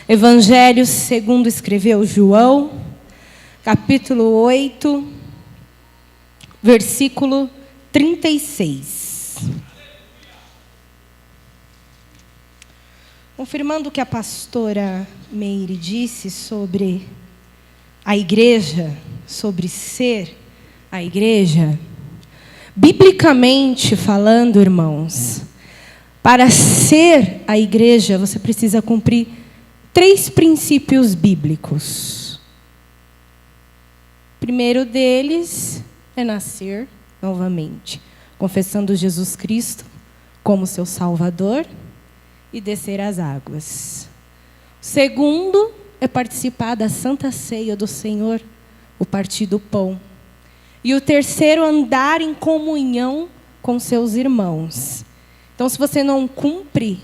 Evangelho segundo escreveu João, capítulo 8, versículo 36. Confirmando o que a pastora Meire disse sobre a igreja, sobre ser a igreja, biblicamente falando, irmãos, para ser a igreja, você precisa cumprir 3 princípios bíblicos. O primeiro deles é nascer novamente, confessando Jesus Cristo como seu Salvador e descer as águas. O segundo é participar da Santa Ceia do Senhor, o partir do pão. E o terceiro, andar em comunhão com seus irmãos. Então, se você não cumpre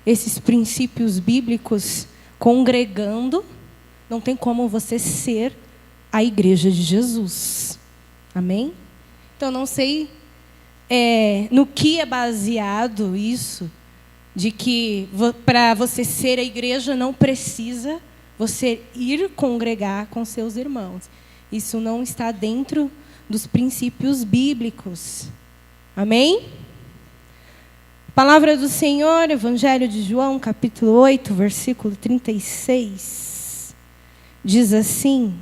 esses princípios bíblicos congregando, não tem como você ser a igreja de Jesus. Amém? Então, não sei no que é baseado isso, de que para você ser a igreja não precisa você ir congregar com seus irmãos. Isso não está dentro dos princípios bíblicos. Amém? Palavra do Senhor, Evangelho de João, capítulo 8, versículo 36. Diz assim.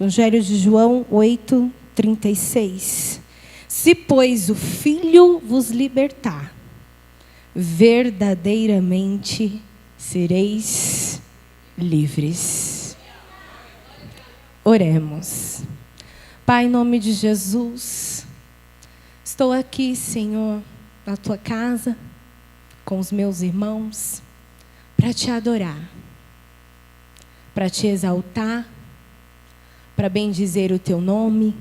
Evangelho de João 8, 36. Se, pois, o Filho vos libertar, verdadeiramente sereis livres. Oremos. Pai, em nome de Jesus, estou aqui, Senhor, na tua casa, com os meus irmãos, para te adorar, para te exaltar, para bendizer o teu nome.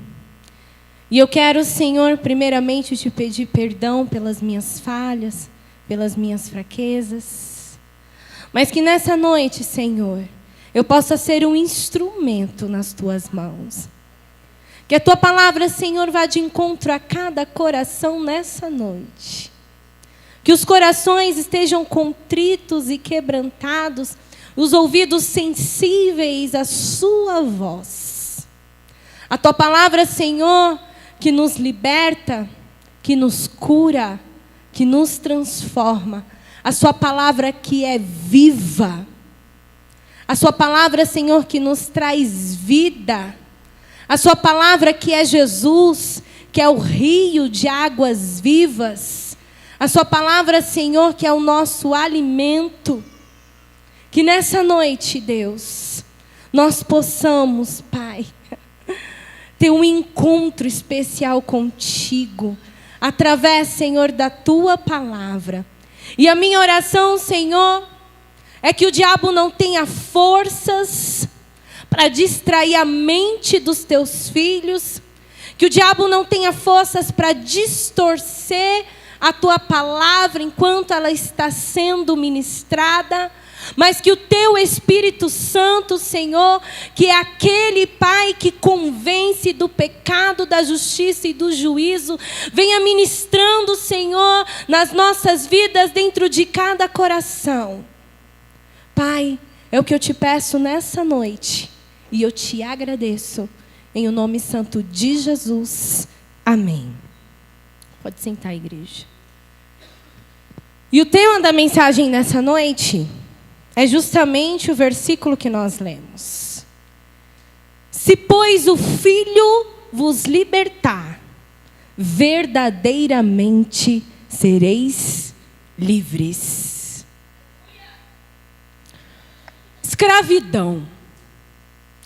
E eu quero, Senhor, primeiramente te pedir perdão pelas minhas falhas, pelas minhas fraquezas. Mas que nessa noite, Senhor, eu possa ser um instrumento nas tuas mãos. Que a tua palavra, Senhor, vá de encontro a cada coração nessa noite. Que os corações estejam contritos e quebrantados, os ouvidos sensíveis à sua voz. A tua palavra, Senhor, que nos liberta, que nos cura, que nos transforma. A sua palavra que é viva. A sua palavra, Senhor, que nos traz vida. A sua palavra que é Jesus, que é o rio de águas vivas. A sua palavra, Senhor, que é o nosso alimento. Que nessa noite, Deus, nós possamos, Pai, ter um encontro especial contigo, através, Senhor, da tua palavra. E a minha oração, Senhor, é que o diabo não tenha forças para distrair a mente dos teus filhos, que o diabo não tenha forças para distorcer a tua palavra enquanto ela está sendo ministrada, mas que o teu Espírito Santo, Senhor, que é aquele Pai que convence do pecado, da justiça e do juízo, venha ministrando, Senhor, nas nossas vidas, dentro de cada coração. Pai, é o que eu te peço nessa noite, e eu te agradeço, em o nome santo de Jesus. Amém. Pode sentar, igreja. E o tema da mensagem nessa noite é justamente o versículo que nós lemos. Se, pois, o Filho vos libertar, verdadeiramente sereis livres. Escravidão.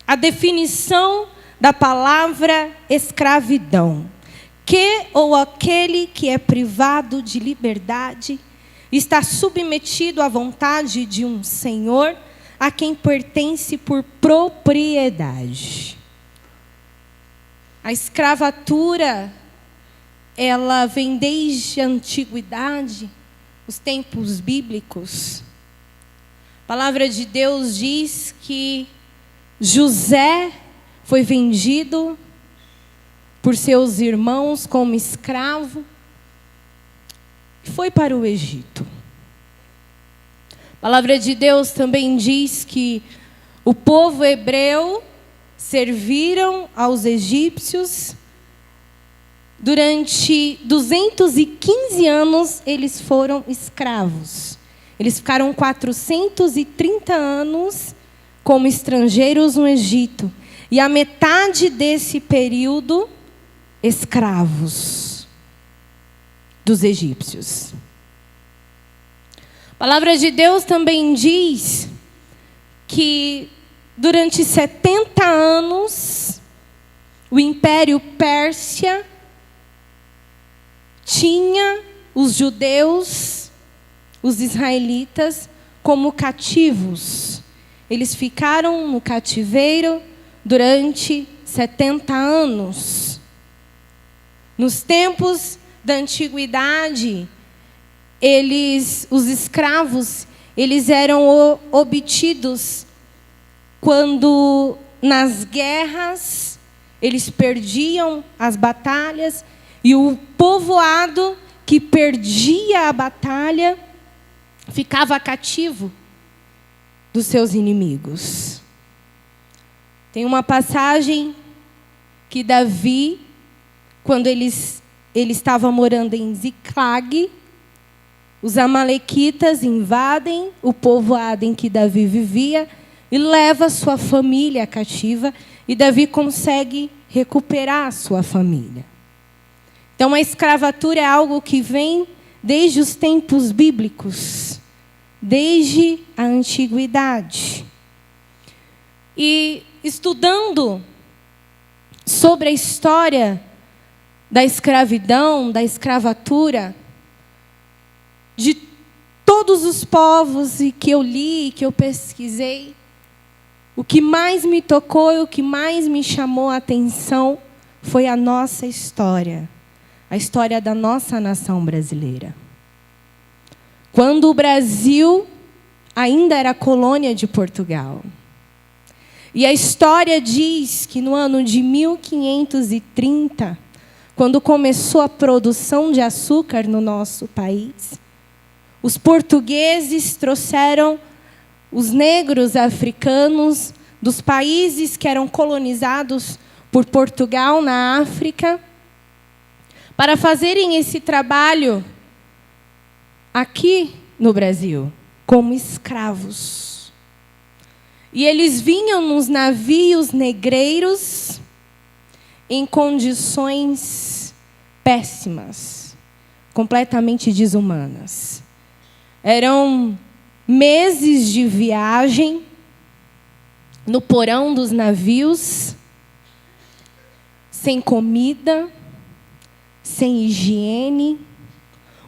A definição da palavra escravidão. Que ou aquele que é privado de liberdade está submetido à vontade de um senhor a quem pertence por propriedade. A escravatura, ela vem desde a antiguidade, os tempos bíblicos. A palavra de Deus diz que José foi vendido por seus irmãos como escravo e foi para o Egito. A palavra de Deus também diz que o povo hebreu serviram aos egípcios. Durante 215 anos, eles foram escravos. Eles ficaram 430 anos como estrangeiros no Egito. E a metade desse período, escravos dos egípcios. A palavra de Deus também diz que durante 70 anos, o Império Pérsia tinha os judeus, os israelitas, como cativos. Eles ficaram no cativeiro durante 70 anos. Nos tempos da antiguidade, os escravos, eles eram obtidos quando nas guerras eles perdiam as batalhas e o povoado que perdia a batalha ficava cativo dos seus inimigos. Tem uma passagem que Davi, quando ele estava morando em Ziclag, os amalequitas invadem o povoado em que Davi vivia e leva sua família cativa, e Davi consegue recuperar a sua família. Então, a escravatura é algo que vem desde os tempos bíblicos, desde a antiguidade. E estudando sobre a história da escravidão, da escravatura, de todos os povos e que eu li, que eu pesquisei, o que mais me tocou e o que mais me chamou a atenção foi a nossa história, a história da nossa nação brasileira. Quando o Brasil ainda era colônia de Portugal. E a história diz que no ano de 1530, quando começou a produção de açúcar no nosso país, os portugueses trouxeram os negros africanos dos países que eram colonizados por Portugal na África, para fazerem esse trabalho aqui no Brasil, como escravos. E eles vinham nos navios negreiros em condições péssimas, completamente desumanas. Eram meses de viagem no porão dos navios, sem comida, sem higiene.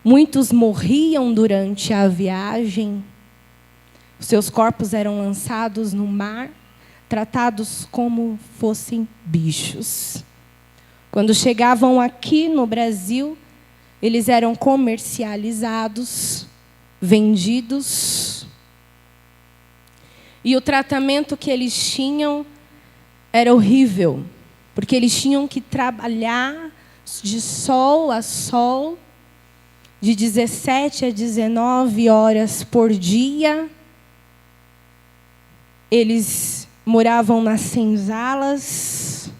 Muitos morriam durante a viagem. Os seus corpos eram lançados no mar, tratados como fossem bichos. Quando chegavam aqui no Brasil, eles eram comercializados, vendidos. E o tratamento que eles tinham era horrível, porque eles tinham que trabalhar de sol a sol, de 17 a 19 horas por dia. Eles moravam nas senzalas.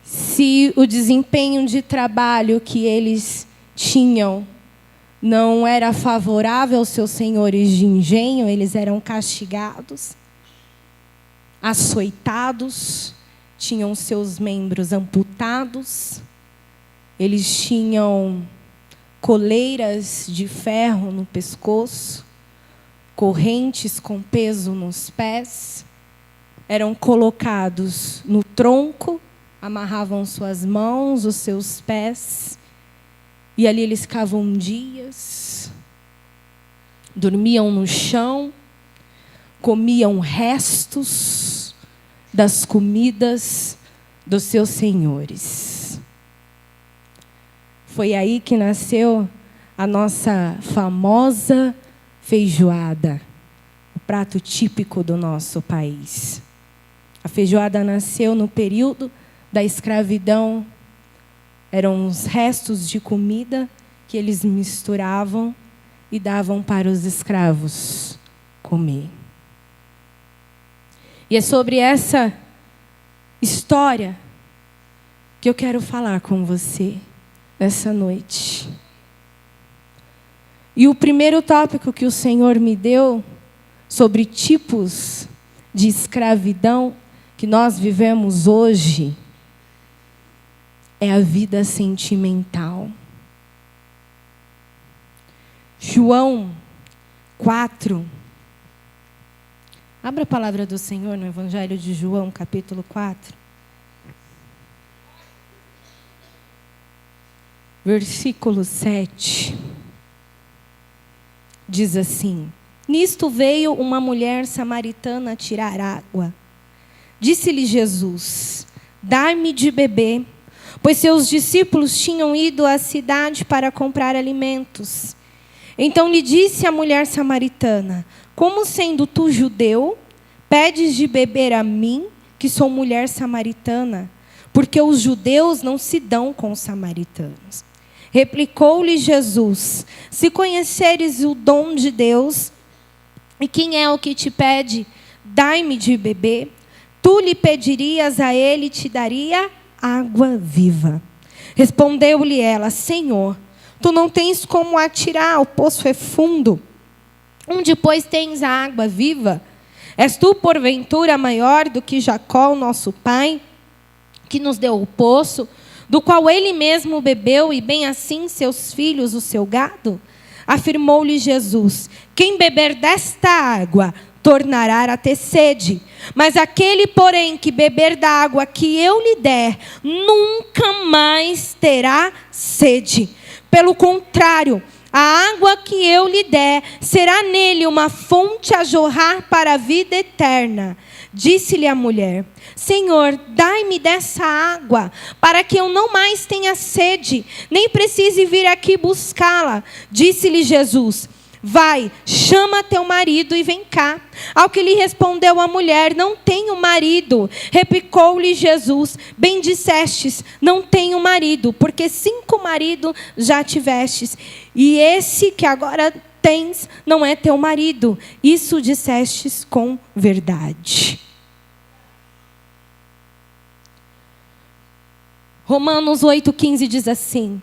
Se o desempenho de trabalho que eles tinham não era favorável aos seus senhores de engenho, eles eram castigados, açoitados, tinham seus membros amputados, eles tinham coleiras de ferro no pescoço, correntes com peso nos pés, eram colocados no tronco, amarravam suas mãos, os seus pés, e ali eles ficavam dias, dormiam no chão, comiam restos das comidas dos seus senhores. Foi aí que nasceu a nossa famosa feijoada, o prato típico do nosso país. A feijoada nasceu no período da escravidão. Eram os restos de comida que eles misturavam e davam para os escravos comer. E é sobre essa história que eu quero falar com você nessa noite. E o primeiro tópico que o Senhor me deu sobre tipos de escravidão que nós vivemos hoje é a vida sentimental. João 4. Abra a palavra do Senhor no Evangelho de João, capítulo 4. Versículo 7. Diz assim: Nisto veio uma mulher samaritana tirar água. Disse-lhe Jesus: Dai-me de beber, pois seus discípulos tinham ido à cidade para comprar alimentos. Então lhe disse a mulher samaritana: Como sendo tu judeu, pedes de beber a mim, que sou mulher samaritana? Porque os judeus não se dão com os samaritanos. Replicou-lhe Jesus: Se conheceres o dom de Deus, e quem é o que te pede, dai-me de beber, tu lhe pedirias a ele e te daria água viva. Respondeu-lhe ela: Senhor, tu não tens como atirar, o poço é fundo. Onde, pois, tens a água viva? És tu, porventura, maior do que Jacó, nosso pai, que nos deu o poço, do qual ele mesmo bebeu, e bem assim seus filhos, o seu gado? Afirmou-lhe Jesus: Quem beber desta água tornará a ter sede. Mas aquele, porém, que beber da água que eu lhe der, nunca mais terá sede. Pelo contrário, a água que eu lhe der será nele uma fonte a jorrar para a vida eterna. Disse-lhe a mulher: Senhor, dai-me dessa água, para que eu não mais tenha sede, nem precise vir aqui buscá-la. Disse-lhe Jesus: Vai, chama teu marido e vem cá. Ao que lhe respondeu a mulher: Não tenho marido. Replicou-lhe Jesus: Bem dissestes, não tenho marido, porque 5 maridos já tivestes, e esse que agora tens não é teu marido. Isso dissestes com verdade. Romanos 8,15 diz assim: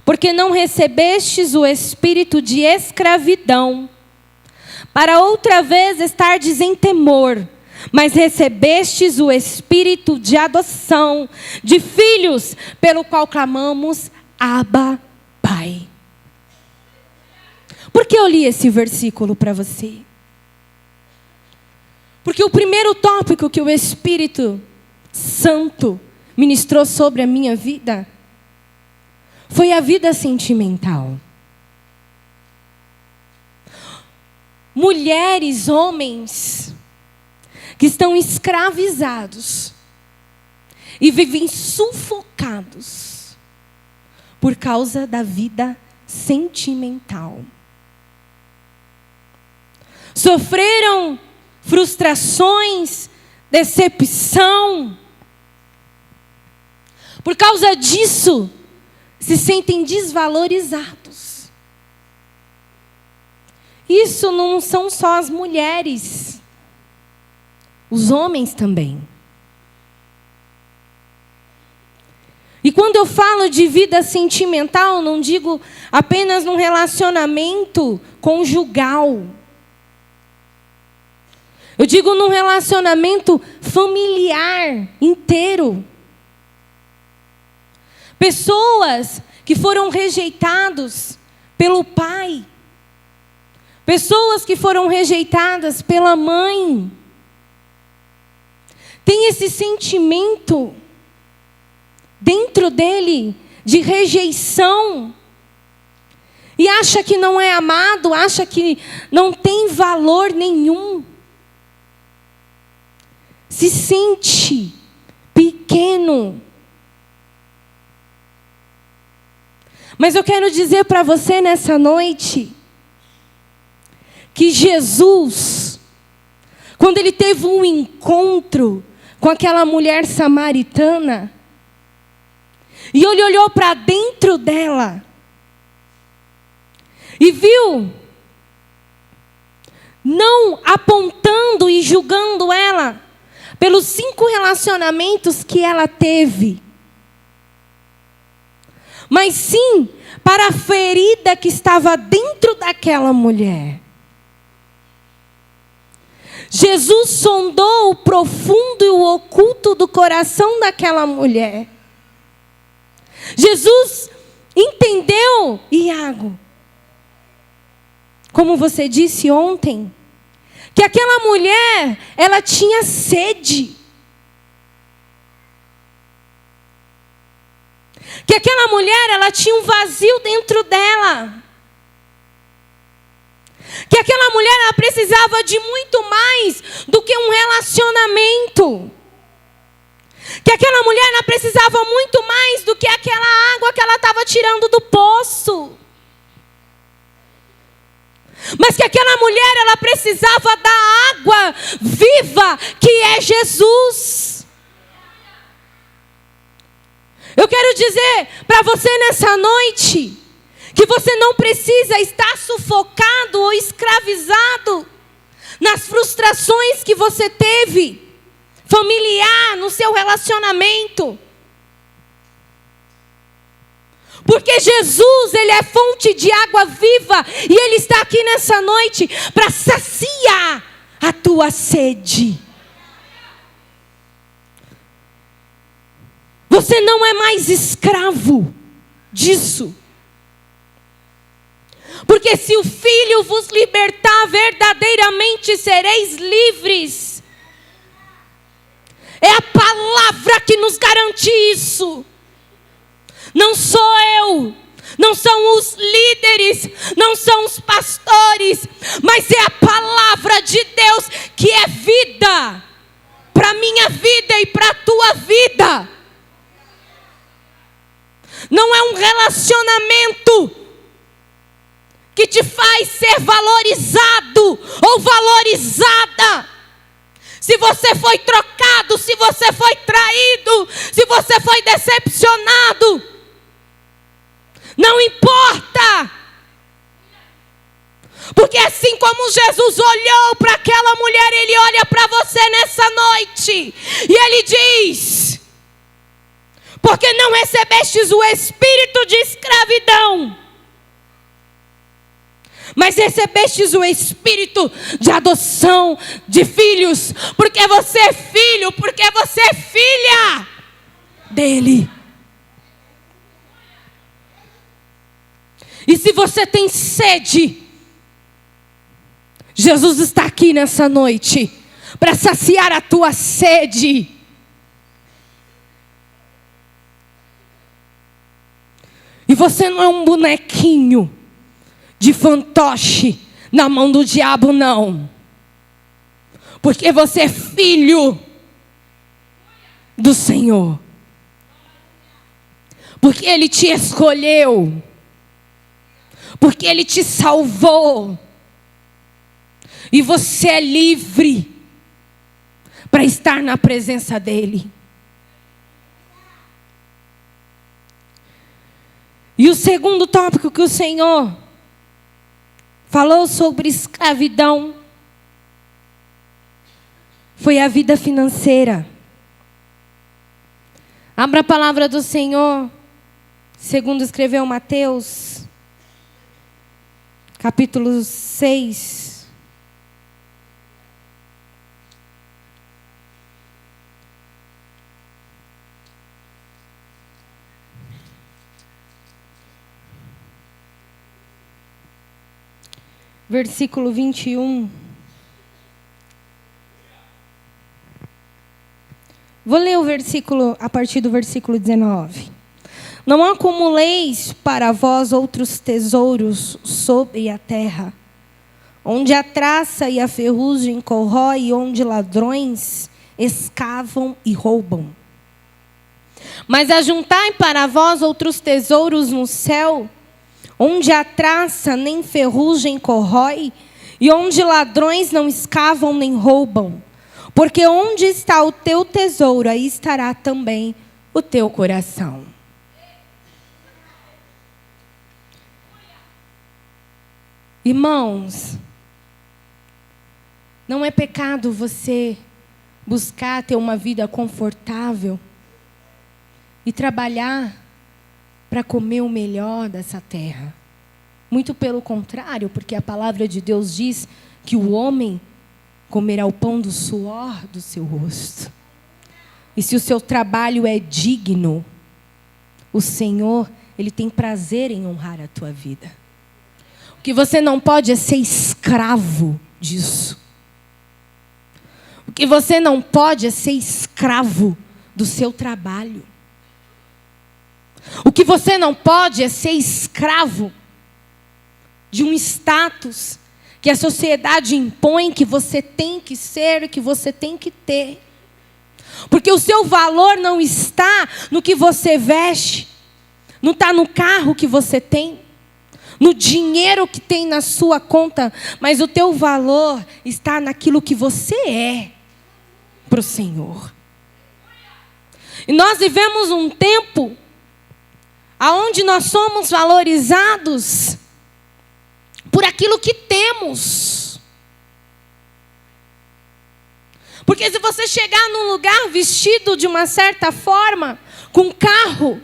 Porque não recebestes o espírito de escravidão, para outra vez estardes em temor, mas recebestes o espírito de adoção, de filhos, pelo qual clamamos: Abba, Pai. Por que eu li esse versículo para você? Porque o primeiro tópico que o Espírito Santo ministrou sobre a minha vida foi a vida sentimental. Mulheres, homens, que estão escravizados e vivem sufocados por causa da vida sentimental. Sofreram frustrações, decepção. Por causa disso, se sentem desvalorizados. Isso não são só as mulheres, os homens também. E quando eu falo de vida sentimental, não digo apenas num relacionamento conjugal. Eu digo num relacionamento familiar inteiro. Pessoas que foram rejeitados pelo pai. Pessoas que foram rejeitadas pela mãe. Tem esse sentimento dentro dele de rejeição. E acha que não é amado, acha que não tem valor nenhum. Se sente pequeno. Mas eu quero dizer para você nessa noite que Jesus, quando ele teve um encontro com aquela mulher samaritana, e ele olhou para dentro dela e viu não apontando e julgando ela pelos 5 relacionamentos que ela teve, mas sim para a ferida que estava dentro daquela mulher. Jesus sondou o profundo e o oculto do coração daquela mulher. Jesus entendeu, Iago, como você disse ontem, que aquela mulher, ela tinha sede. Que aquela mulher, ela tinha um vazio dentro dela. Que aquela mulher, ela precisava de muito mais do que um relacionamento. Que aquela mulher, ela precisava muito mais do que aquela água que ela estava tirando do poço. Mas que aquela mulher, ela precisava da água viva, que é Jesus. Eu quero dizer para você nessa noite, que você não precisa estar sufocado ou escravizado nas frustrações que você teve, familiar, no seu relacionamento. Porque Jesus, Ele é fonte de água viva, e Ele está aqui nessa noite para saciar a tua sede. Você não é mais escravo disso. Porque se o Filho vos libertar, verdadeiramente sereis livres. É a palavra que nos garante isso. Não sou eu, não são os líderes, não são os pastores, mas é a palavra de Deus que é vida, para a minha vida e para a tua vida. Não é um relacionamento que te faz ser valorizado ou valorizada. Se você foi trocado, se você foi traído, se você foi decepcionado, não importa. Porque assim como Jesus olhou para aquela mulher, Ele olha para você nessa noite. E Ele diz: porque não recebestes o espírito de escravidão, mas recebestes o espírito de adoção de filhos. Porque você é filho, porque você é filha dele. E se você tem sede, Jesus está aqui nessa noite para saciar a tua sede. E você não é um bonequinho de fantoche na mão do diabo, não. Porque você é filho do Senhor. Porque Ele te escolheu. Porque Ele te salvou. E você é livre para estar na presença dEle. E o segundo tópico que o Senhor falou sobre escravidão foi a vida financeira. Abra a palavra do Senhor, segundo escreveu Mateus, capítulo 6. Versículo 21. Vou ler o versículo a partir do versículo 19. Não acumuleis para vós outros tesouros sobre a terra, onde a traça e a ferrugem corrói, e onde ladrões escavam e roubam. Mas ajuntai para vós outros tesouros no céu, onde a traça nem ferrugem corrói, e onde ladrões não escavam nem roubam. Porque onde está o teu tesouro, aí estará também o teu coração. Irmãos, Não é pecado você buscar ter uma vida confortável e trabalhar para comer o melhor dessa terra. Muito pelo contrário, porque a palavra de Deus diz que o homem comerá o pão do suor do seu rosto. E se o seu trabalho é digno, o Senhor, Ele tem prazer em honrar a tua vida. O que você não pode é ser escravo disso. O que você não pode é ser escravo do seu trabalho. O que você não pode é ser escravo de um status que a sociedade impõe que você tem que ser, que você tem que ter. Porque o seu valor não está no que você veste, não está no carro que você tem, no dinheiro que tem na sua conta, mas o teu valor está naquilo que você é para o Senhor. E nós vivemos um tempo onde nós somos valorizados por aquilo que temos. Porque se você chegar num lugar vestido de uma certa forma, com carro,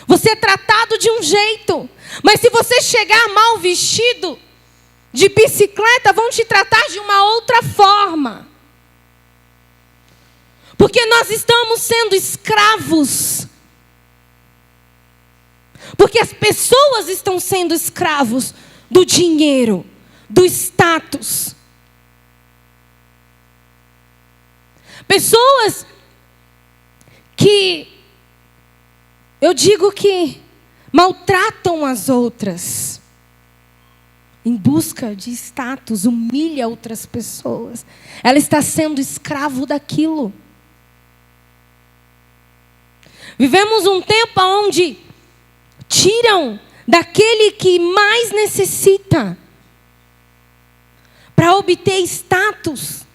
você é tratado de um jeito. Mas se você chegar mal vestido, de bicicleta, vão te tratar de uma outra forma. Porque nós estamos sendo escravos. Porque as pessoas estão sendo escravos do dinheiro, do status. Pessoas que, eu digo que maltratam as outras, em busca de status, humilha outras pessoas. Ela está sendo escravo daquilo. Vivemos um tempo onde tiram daquele que mais necessita para obter status.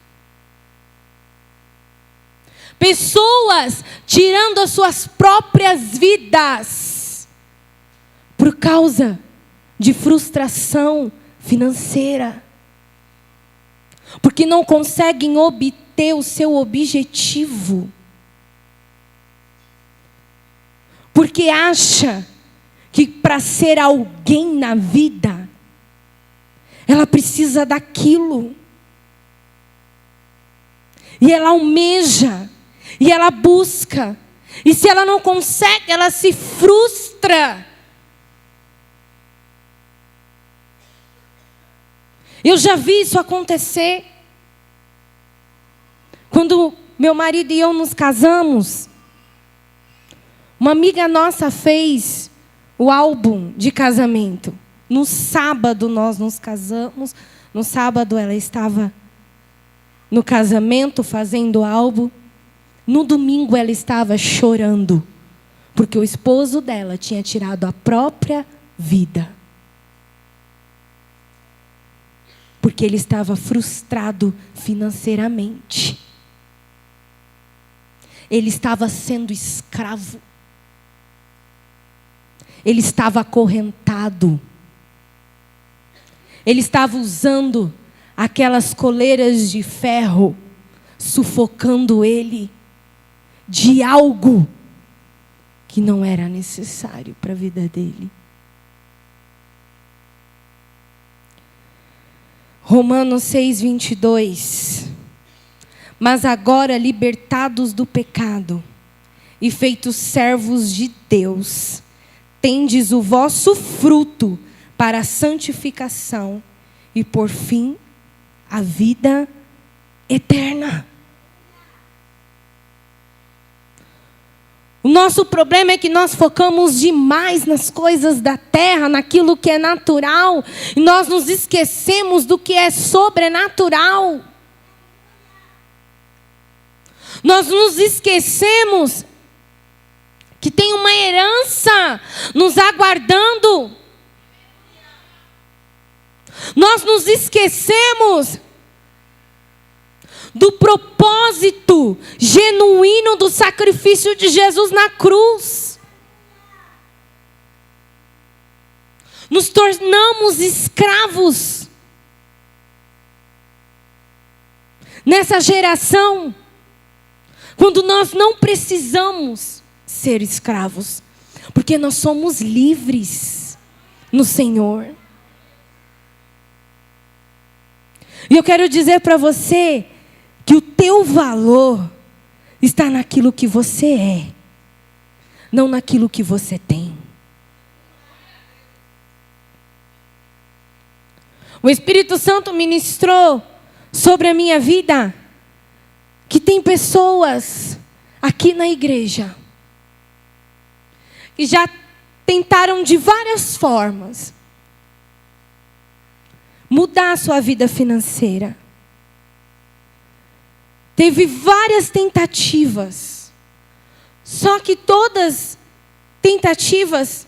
Pessoas tirando as suas próprias vidas por causa de frustração financeira. Porque não conseguem obter o seu objetivo. Porque acha que para ser alguém na vida, ela precisa daquilo. E ela almeja, e ela busca. E se ela não consegue, ela se frustra. Eu já vi isso acontecer. Quando meu marido e eu nos casamos, uma amiga nossa fez o álbum de casamento. No sábado nós nos casamos. No sábado ela estava no casamento fazendo o álbum. No domingo ela estava chorando, porque o esposo dela tinha tirado a própria vida. Porque ele estava frustrado financeiramente. Ele estava sendo escravo. Ele estava acorrentado. Ele estava usando aquelas coleiras de ferro, sufocando ele de algo que não era necessário para a vida dele. Romanos 6:22. Mas agora, libertados do pecado e feitos servos de Deus, tendes o vosso fruto para a santificação e, por fim, a vida eterna. O nosso problema é que nós focamos demais nas coisas da terra, naquilo que é natural, e nós nos esquecemos do que é sobrenatural. Nós nos esquecemos que tem uma herança nos aguardando. Nós nos esquecemos do propósito genuíno do sacrifício de Jesus na cruz. Nos tornamos escravos. nessa geração, quando nós não precisamos ser escravos, porque nós somos livres no Senhor. E eu quero dizer para você que o teu valor está naquilo que você é, não naquilo que você tem. O Espírito Santo ministrou sobre a minha vida que tem pessoas aqui na igreja que já tentaram de várias formas mudar a sua vida financeira. Teve várias tentativas, só que todas tentativas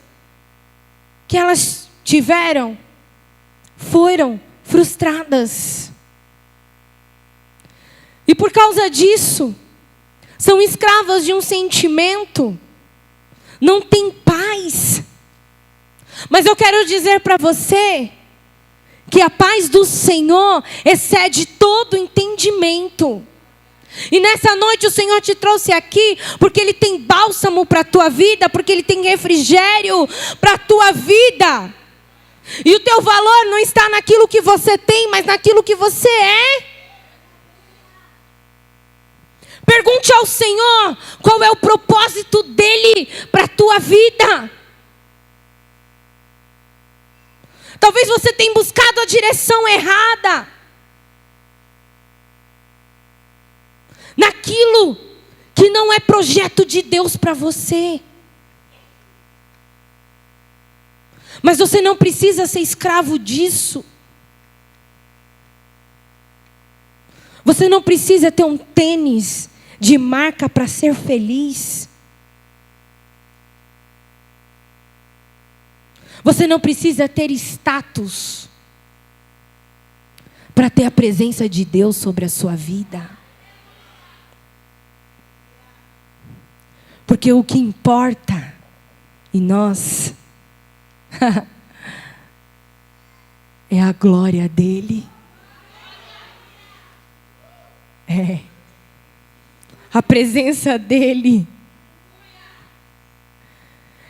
que elas tiveram foram frustradas. E por causa disso, são escravas de um sentimento, não tem paz. Mas eu quero dizer para você que a paz do Senhor excede todo entendimento. E nessa noite o Senhor te trouxe aqui porque Ele tem bálsamo para a tua vida, porque Ele tem refrigério para a tua vida. E o teu valor não está naquilo que você tem, mas naquilo que você é. Pergunte ao Senhor qual é o propósito dEle para a tua vida. Talvez você tenha buscado a direção errada. Naquilo que não é projeto de Deus para você. Mas você não precisa ser escravo disso. Você não precisa ter um tênis de marca para ser feliz. Você não precisa ter status para ter a presença de Deus sobre a sua vida. Porque o que importa em nós é a glória dEle. É a presença dEle.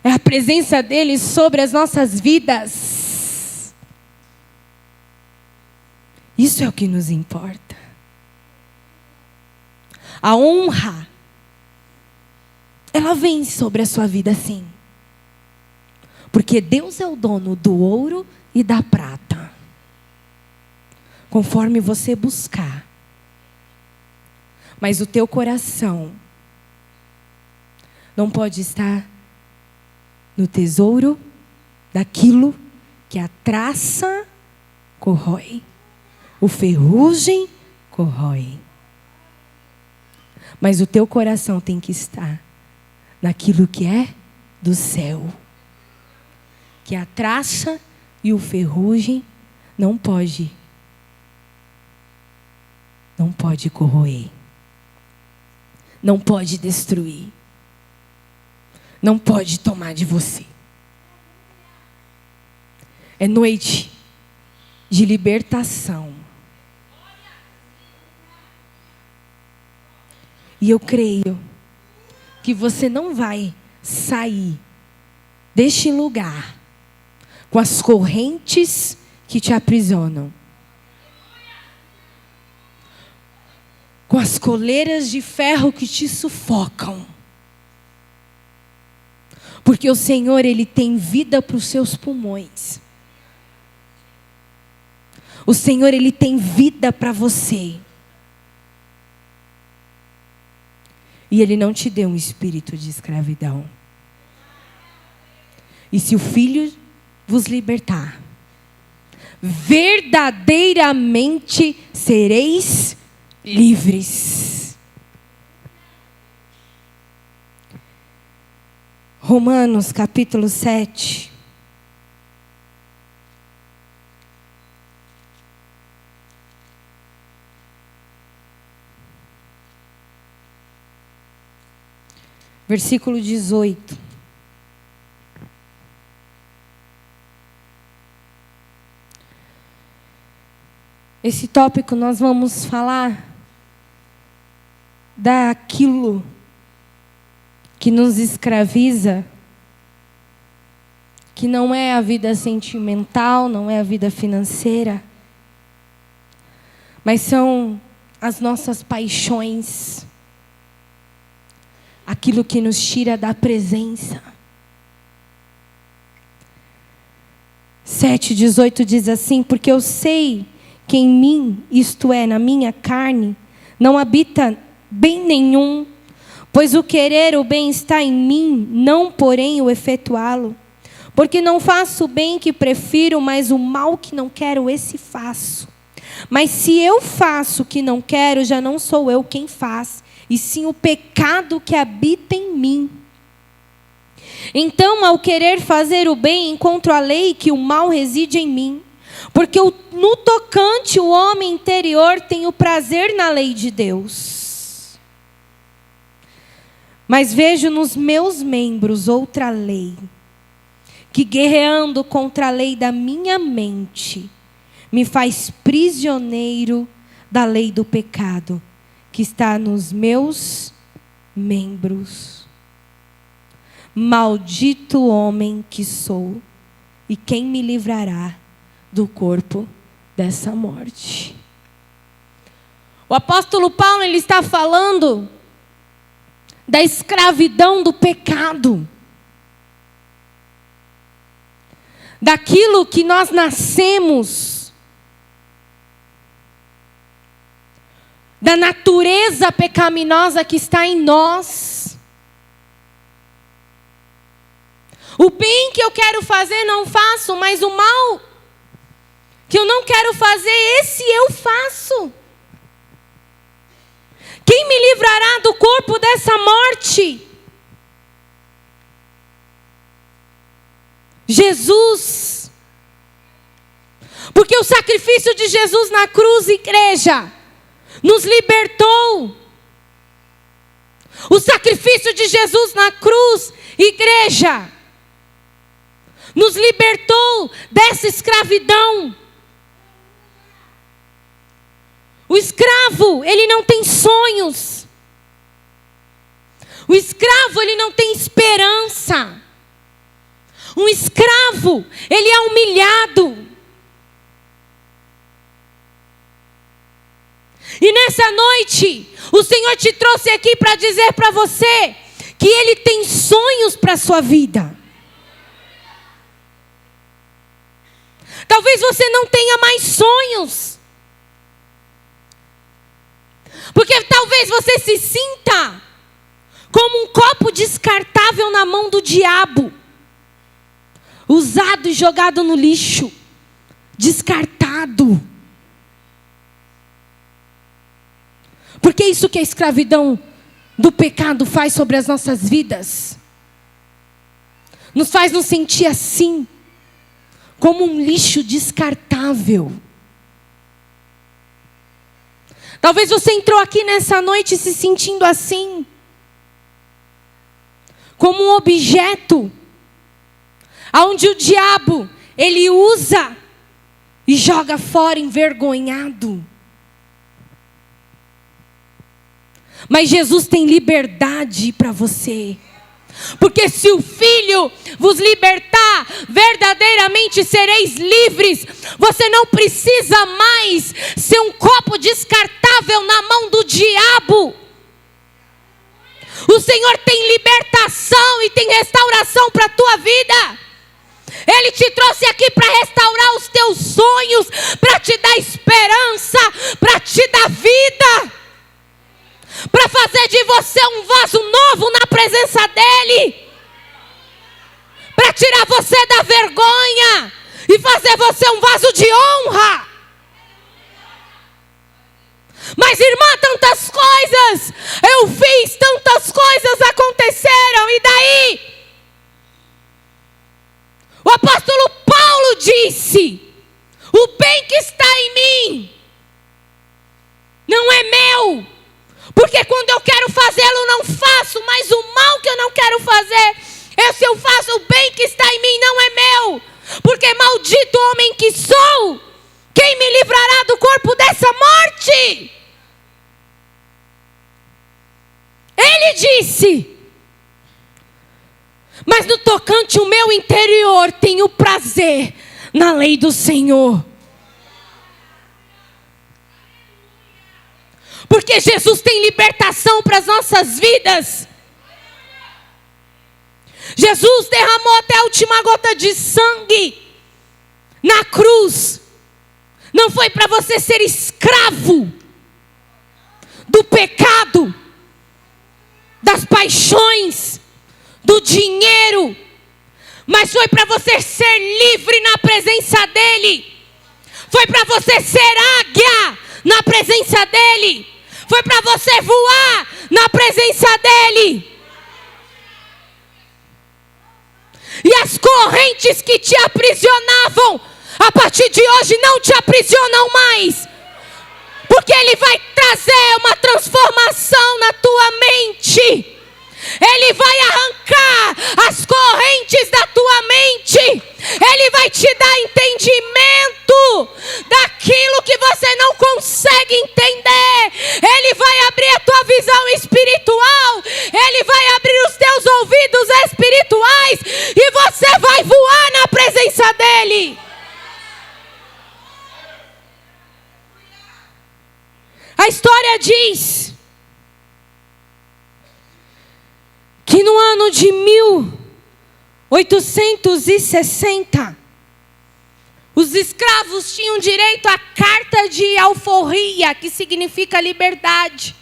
É a presença dEle sobre as nossas vidas. Isso é o que nos importa. A honra, ela vem sobre a sua vida, sim. Porque Deus é o dono do ouro e da prata. Conforme você buscar. Mas o teu coração não pode estar no tesouro daquilo que a traça corrói, o ferrugem corrói. Mas o teu coração tem que estar naquilo que é do céu, que a traça e o ferrugem não pode corroer, não pode destruir, não pode tomar de você. É noite de libertação. E eu creio que você não vai sair deste lugar com as correntes que te aprisionam, com as coleiras de ferro que te sufocam. Porque o Senhor, Ele tem vida para os seus pulmões. O Senhor, Ele tem vida para você. E Ele não te deu um espírito de escravidão. E se o Filho vos libertar, verdadeiramente sereis livres. Romanos capítulo 7. Versículo 18. Esse tópico nós vamos falar daquilo que nos escraviza, que não é a vida sentimental, não é a vida financeira, mas são as nossas paixões, aquilo que nos tira da presença. 7:18 diz assim: porque eu sei que em mim, isto é, na minha carne, não habita bem nenhum, pois o querer o bem está em mim, não porém o efetuá-lo. Porque não faço o bem que prefiro, mas o mal que não quero, esse faço. Mas se eu faço o que não quero, já não sou eu quem faz, e sim o pecado que habita em mim. Então, ao querer fazer o bem, encontro a lei que o mal reside em mim. Porque no tocante o homem interior tem o prazer na lei de Deus. Mas vejo nos meus membros outra lei, que guerreando contra a lei da minha mente, me faz prisioneiro da lei do pecado, que está nos meus membros. Maldito homem que sou, e quem me livrará do corpo dessa morte? O apóstolo Paulo, ele está falando da escravidão do pecado, daquilo que nós nascemos, da natureza pecaminosa que está em nós. O bem que eu quero fazer não faço, mas o mal que eu não quero fazer, esse eu faço. Quem me livrará do corpo dessa morte? Jesus. Porque o sacrifício de Jesus na cruz, igreja, nos libertou. O sacrifício de Jesus na cruz, igreja, nos libertou dessa escravidão. O escravo, ele não tem sonhos. O escravo, ele não tem esperança. Um escravo, ele é humilhado. E nessa noite, o Senhor te trouxe aqui para dizer para você que Ele tem sonhos para a sua vida. Talvez você não tenha mais sonhos, porque talvez você se sinta como um copo descartável na mão do diabo, usado e jogado no lixo, descartado. Porque é isso que a escravidão do pecado faz sobre as nossas vidas. Nos faz nos sentir assim, como um lixo descartável. Talvez você entrou aqui nessa noite se sentindo assim, como um objeto, onde o diabo, ele usa e joga fora envergonhado. Mas Jesus tem liberdade para você. Porque se o Filho vos libertar, verdadeiramente sereis livres. Você não precisa mais ser um copo descartável na mão do diabo. O Senhor tem libertação e tem restauração para a tua vida. Ele te trouxe aqui para restaurar os teus sonhos, para te dar esperança, para te dar vida, para fazer de você um vaso novo na presença dEle, para tirar você da vergonha e fazer você um vaso de honra. Mas irmã, tantas coisas eu fiz, tantas coisas aconteceram, e daí? O apóstolo Paulo disse: o bem que está em mim não é meu, porque quando eu quero fazê-lo não faço, mas o mal que eu não quero fazer, se eu faço o bem que está em mim não é meu, porque maldito homem que sou, quem me livrará do corpo dessa morte? disse: mas no tocante o meu interior, tenho prazer na lei do Senhor. Porque Jesus tem libertação para as nossas vidas. Jesus derramou até a última gota de sangue na cruz. Não foi para você ser escravo do pecado, das paixões, do dinheiro, mas foi para você ser livre na presença dEle. Foi para você ser águia na presença dEle. Foi para você voar na presença dEle. E as correntes que te aprisionavam, a partir de hoje não te aprisionam mais. Porque Ele vai trazer uma transformação na tua mente. Ele vai arrancar as correntes da tua mente. Ele vai te dar entendimento daquilo que você não consegue entender. Ele vai abrir a tua visão espiritual. Ele vai abrir os teus ouvidos espirituais. E você vai voar na presença dEle. A história diz que no ano de 1860, os escravos tinham direito à carta de alforria, que significa liberdade.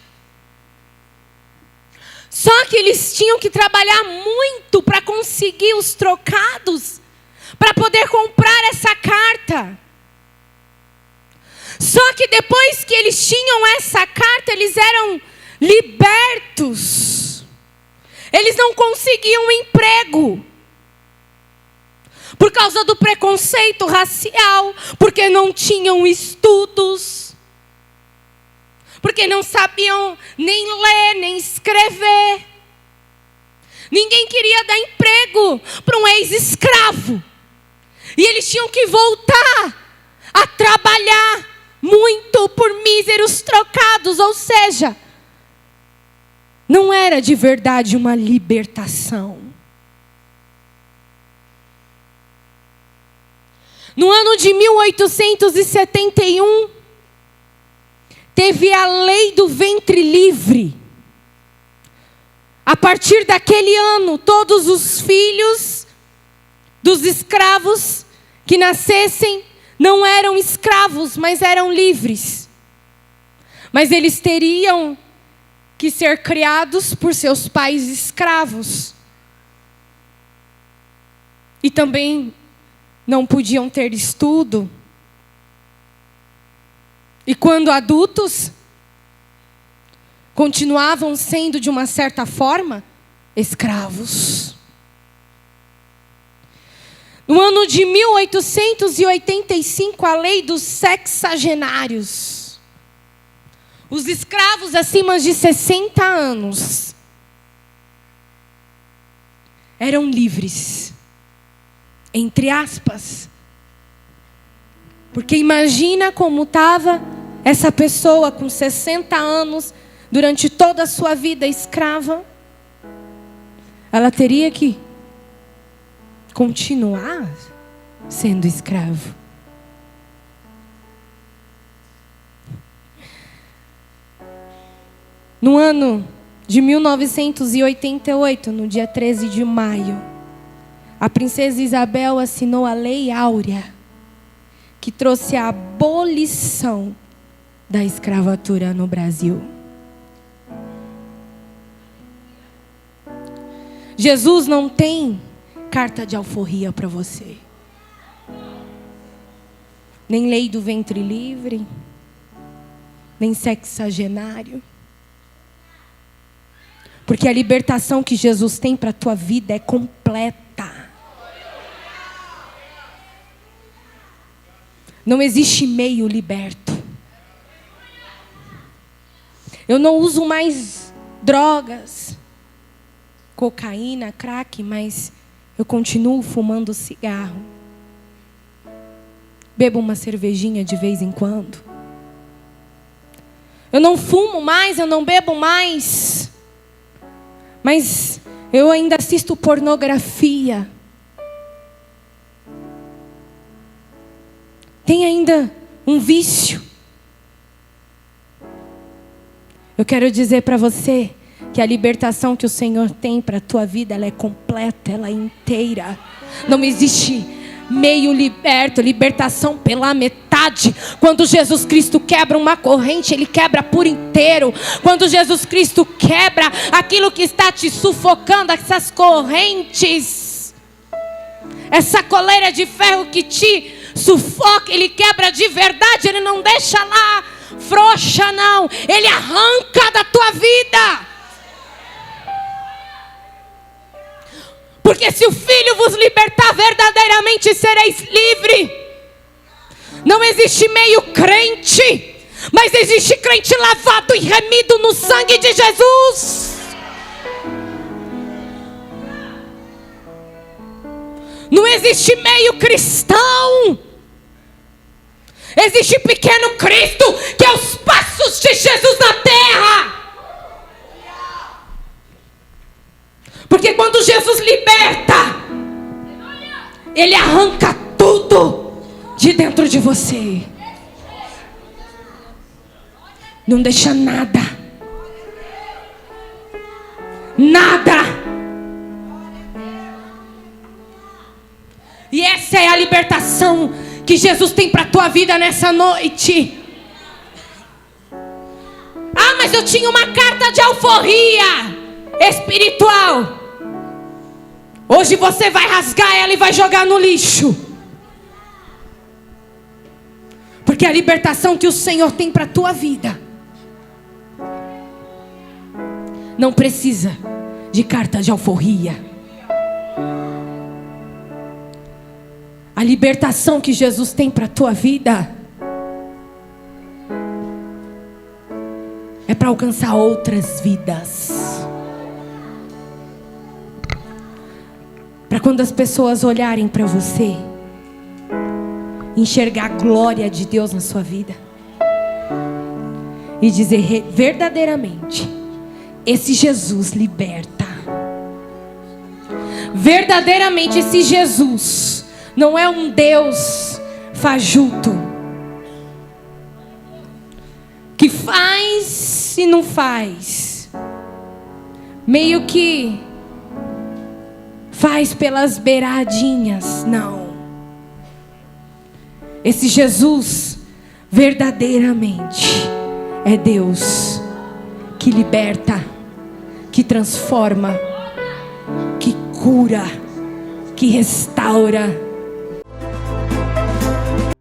Só que eles tinham que trabalhar muito para conseguir os trocados, para poder comprar essa carta. Só que depois que eles tinham essa carta, eles eram libertos. Eles não conseguiam emprego. Por causa do preconceito racial. Porque não tinham estudos. Porque não sabiam nem ler, nem escrever. Ninguém queria dar emprego para um ex-escravo. E eles tinham que voltar a trabalhar muito por míseros trocados. Ou seja, não era de verdade uma libertação. No ano de 1871, teve a lei do ventre livre. A partir daquele ano, todos os filhos dos escravos que nascessem não eram escravos, mas eram livres. Mas eles teriam que ser criados por seus pais escravos. E também não podiam ter estudo. E quando adultos, continuavam sendo de uma certa forma escravos. No ano de 1885, a lei dos sexagenários. Os escravos acima de 60 anos eram livres, entre aspas. Porque imagina como estava essa pessoa com 60 anos, durante toda a sua vida escrava. Ela teria que continuar sendo escravo. No ano de 1988, no dia 13 de maio, a princesa Isabel assinou a Lei Áurea, que trouxe a abolição da escravatura no Brasil. Jesus não tem carta de alforria para você. Nem lei do ventre livre, nem sexagenário. Porque a libertação que Jesus tem para a tua vida é completa. Não existe meio liberto. Eu não uso mais drogas, cocaína, crack, mas eu continuo fumando cigarro. Bebo uma cervejinha de vez em quando. Eu não fumo mais, eu não bebo mais. Mas eu ainda assisto pornografia. Tem ainda um vício. Eu quero dizer para você que a libertação que o Senhor tem para a tua vida, ela é completa, ela é inteira. Não existe meio liberto, libertação pela metade. Quando Jesus Cristo quebra uma corrente, Ele quebra por inteiro. Quando Jesus Cristo quebra aquilo que está te sufocando, essas correntes, essa coleira de ferro que te sufoca, Ele quebra de verdade. Ele não deixa lá frouxa, não. Ele arranca da tua vida. Porque se o Filho vos libertar, verdadeiramente sereis livre. Não existe meio crente, mas existe crente lavado e remido no sangue de Jesus. Não existe meio cristão. Existe pequeno Cristo, que é os passos de Jesus na terra. Porque quando Jesus liberta, Ele arranca tudo de dentro de você. Não deixa nada. Nada. E essa é a libertação que Jesus tem para a tua vida nessa noite. Ah, mas eu tinha uma carta de alforria espiritual. Hoje você vai rasgar ela e vai jogar no lixo. Porque a libertação que o Senhor tem para a tua vida não precisa de carta de alforria. A libertação que Jesus tem para a tua vida é para alcançar outras vidas. Para quando as pessoas olharem para você, enxergar a glória de Deus na sua vida e dizer verdadeiramente, esse Jesus liberta. Verdadeiramente esse Jesus não é um Deus fajuto, que faz e não faz, meio que faz pelas beiradinhas. Não. Esse Jesus verdadeiramente é Deus que liberta, que transforma, que cura, que restaura.